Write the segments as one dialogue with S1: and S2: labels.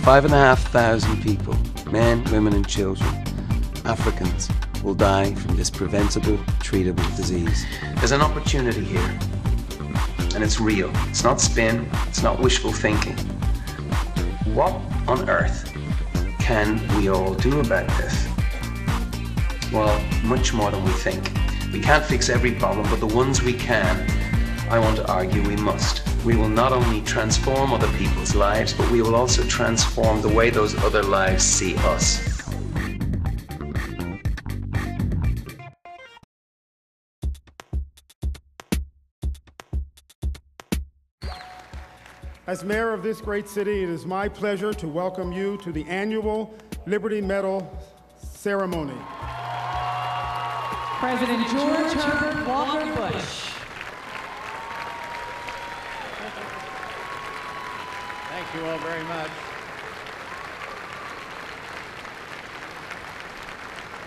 S1: 5,500 people, men, women and children, Africans, will die from this preventable, treatable disease. There's an opportunity here, and it's real. It's not spin, it's not wishful thinking. What on earth can we all do about this? Well, much more than we think. We can't fix every problem, but the ones we can, I want to argue we must. We will not only transform other people's lives, but we will also transform the way those other lives see us.
S2: As mayor of this great city, it is my pleasure to welcome you to the annual Liberty Medal ceremony.
S3: President George Herbert Walker Bush.
S4: Thank you all very much.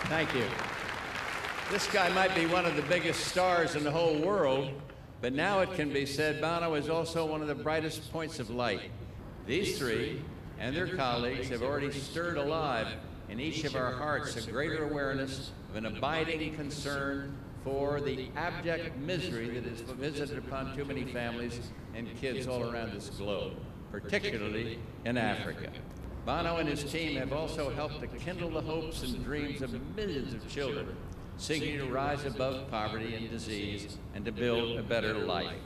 S4: Thank you. This guy might be one of the biggest stars in the whole world, but now it can be said Bono is also one of the brightest points of light. These three and their colleagues have already stirred alive in each of our hearts a greater awareness of an abiding concern for the abject misery that is visited upon too many families and kids all around this globe, particularly in Africa. Bono and his team have also helped to kindle the hopes and dreams of millions of children seeking to rise above poverty and disease and to build a better life.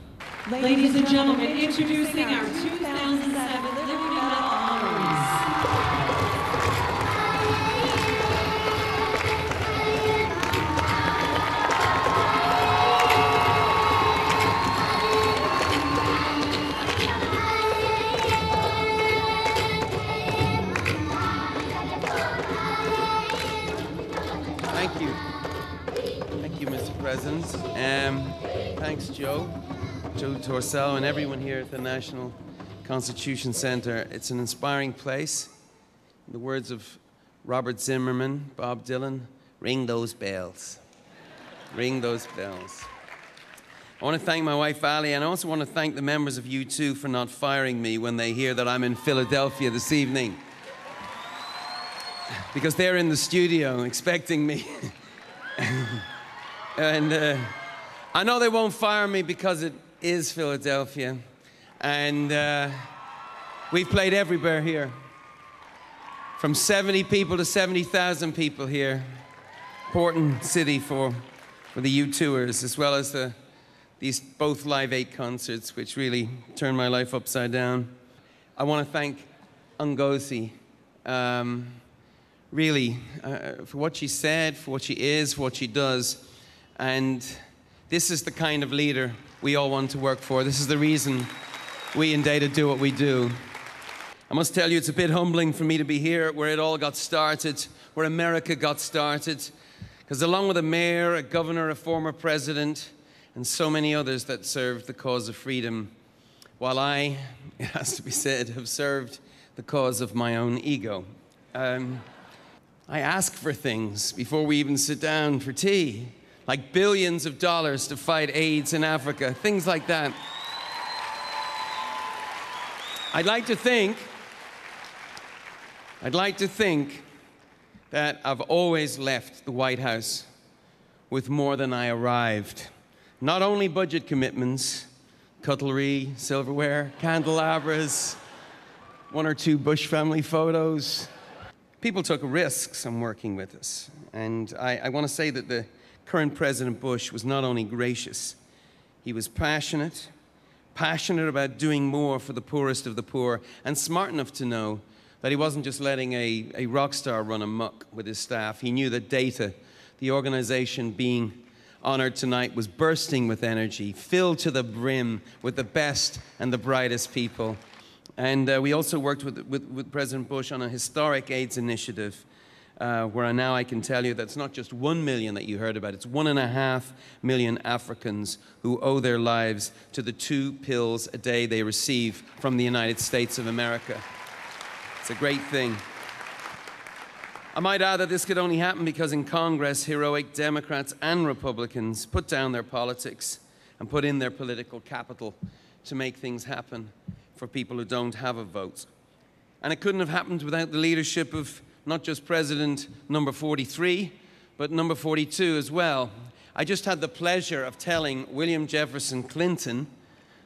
S3: Ladies and gentlemen, introducing our 2007 Liberty Medal honorees.
S1: Thank you. Thank you, Mr. President. Thanks, Joe Torcello, and everyone here at the National Constitution Center. It's an inspiring place. In the words of Robert Zimmerman, Bob Dylan, ring those bells. Ring those bells. I want to thank my wife, Ali, and I also want to thank the members of U2 for not firing me when they hear that I'm in Philadelphia this evening. Because they're in the studio expecting me. And I know they won't fire me because it is Philadelphia. And we've played everywhere here. From 70 people to 70,000 people here. Important city for the U2ers, as well as these both Live 8 concerts, which really turned my life upside down. I want to thank Ngozi. Really, for what she said, for what she is, for what she does. And this is the kind of leader we all want to work for. This is the reason we in Data do what we do. I must tell you, it's a bit humbling for me to be here where it all got started, where America got started. Because along with a mayor, a governor, a former president, and so many others that served the cause of freedom, while I, it has to be said, have served the cause of my own ego. I ask for things before we even sit down for tea, like billions of dollars to fight AIDS in Africa, things like that. I'd like to think that I've always left the White House with more than I arrived. Not only budget commitments, cutlery, silverware, candelabras, one or two Bush family photos. People took risks on working with us, and I want to say that the current President Bush was not only gracious, he was passionate about doing more for the poorest of the poor, and smart enough to know that he wasn't just letting a rock star run amok with his staff. He knew that Data, the organization being honored tonight, was bursting with energy, filled to the brim with the best and the brightest people. And we also worked with President Bush on a historic AIDS initiative where now I can tell you that's not just 1 million that you heard about, it's 1.5 million Africans who owe their lives to the 2 pills a day they receive from the United States of America. It's a great thing. I might add that this could only happen because in Congress, heroic Democrats and Republicans put down their politics and put in their political capital to make things happen for people who don't have a vote. And it couldn't have happened without the leadership of not just President number 43, but number 42 as well. I just had the pleasure of telling William Jefferson Clinton,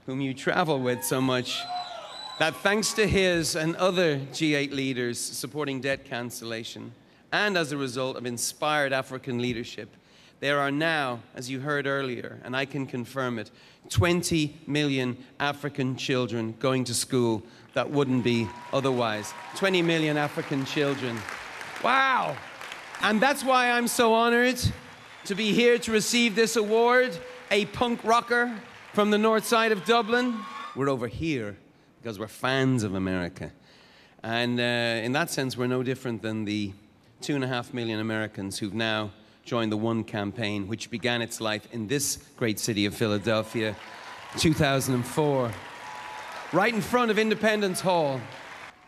S1: whom you travel with so much, that thanks to his and other G8 leaders supporting debt cancellation, and as a result of inspired African leadership, there are now, as you heard earlier, and I can confirm it, 20 million African children going to school that wouldn't be otherwise. 20 million African children. Wow! And that's why I'm so honored to be here to receive this award, a punk rocker from the north side of Dublin. We're over here because we're fans of America. And in that sense, we're no different than the 2.5 million Americans who've now joined the One campaign, which began its life in this great city of Philadelphia, 2004, right in front of Independence Hall.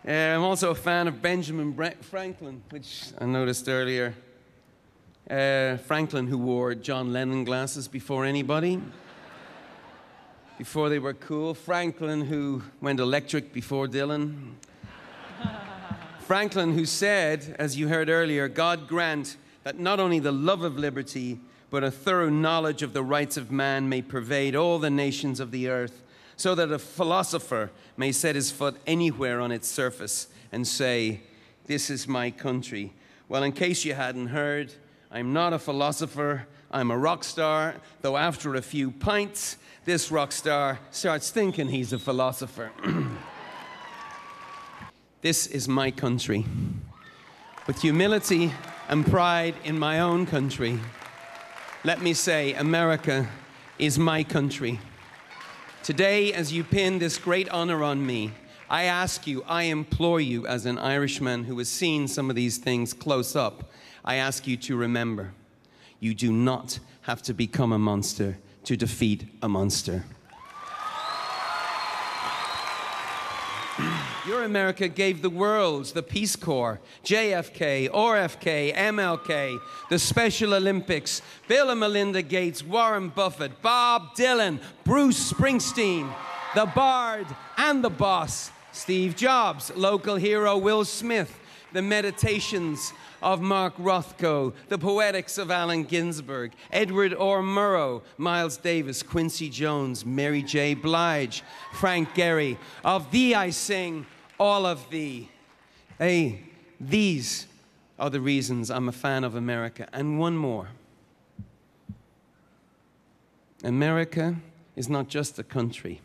S1: I'm also a fan of Benjamin Franklin, which I noticed earlier. Franklin, who wore John Lennon glasses before anybody, before they were cool. Franklin, who went electric before Dylan. Franklin, who said, as you heard earlier, God grant that not only the love of liberty, but a thorough knowledge of the rights of man may pervade all the nations of the earth, so that a philosopher may set his foot anywhere on its surface and say, this is my country. Well, in case you hadn't heard, I'm not a philosopher, I'm a rock star, though after a few pints, this rock star starts thinking he's a philosopher. This is my country. With humility and pride in my own country, let me say, America is my country. Today, as you pin this great honor on me, I ask you, I implore you, as an Irishman who has seen some of these things close up, I ask you to remember, you do not have to become a monster to defeat a monster. Your America gave the world the Peace Corps, JFK, RFK, MLK, the Special Olympics, Bill and Melinda Gates, Warren Buffett, Bob Dylan, Bruce Springsteen, the Bard and the Boss, Steve Jobs, local hero Will Smith, the Meditations of Mark Rothko, the Poetics of Allen Ginsberg, Edward R. Murrow, Miles Davis, Quincy Jones, Mary J. Blige, Frank Gehry. Of thee I sing, all of thee. Hey, these are the reasons I'm a fan of America. And one more. America is not just a country.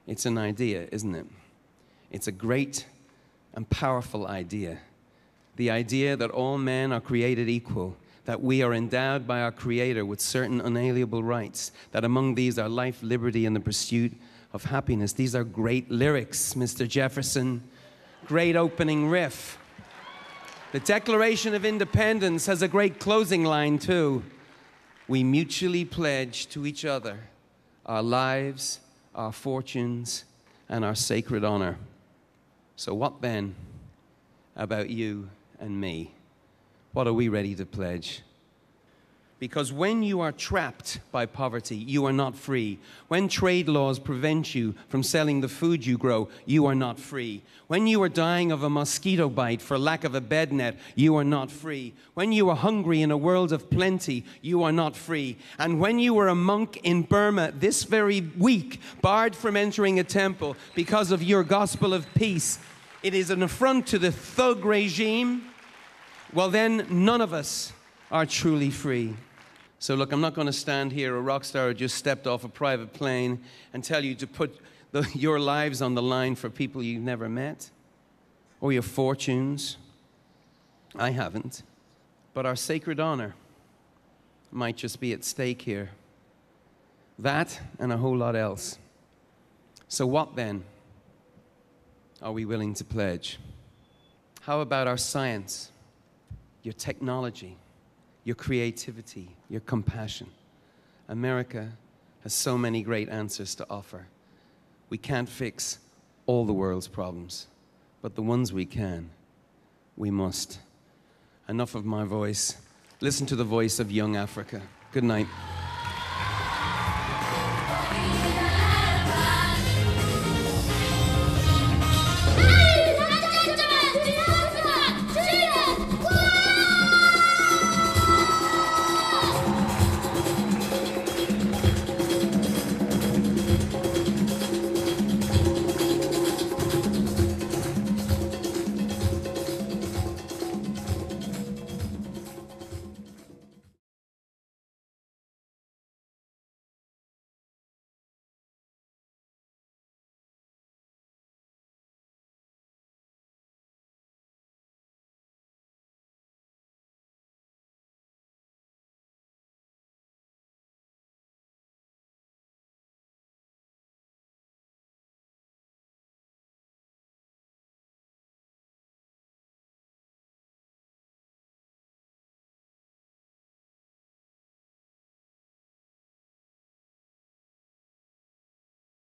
S1: It's an idea, isn't it? It's a great and powerful idea. The idea that all men are created equal, that we are endowed by our Creator with certain unalienable rights, that among these are life, liberty, and the pursuit of happiness. These are great lyrics, Mr. Jefferson. Great opening riff. The Declaration of Independence has a great closing line, too. We mutually pledge to each other our lives, our fortunes, and our sacred honor. So what then about you and me? What are we ready to pledge? Because when you are trapped by poverty, you are not free. When trade laws prevent you from selling the food you grow, you are not free. When you are dying of a mosquito bite for lack of a bed net, you are not free. When you are hungry in a world of plenty, you are not free. And when you are a monk in Burma this very week, barred from entering a temple because of your gospel of peace, it is an affront to the thug regime. Well, then none of us are truly free. So look, I'm not going to stand here, a rock star who just stepped off a private plane, and tell you to put your lives on the line for people you've never met, or your fortunes. I haven't. But our sacred honor might just be at stake here. That and a whole lot else. So what then are we willing to pledge? How about our science, your technology, your creativity, your compassion? America has so many great answers to offer. We can't fix all the world's problems, but the ones we can, we must. Enough of my voice. Listen to the voice of young Africa. Good night.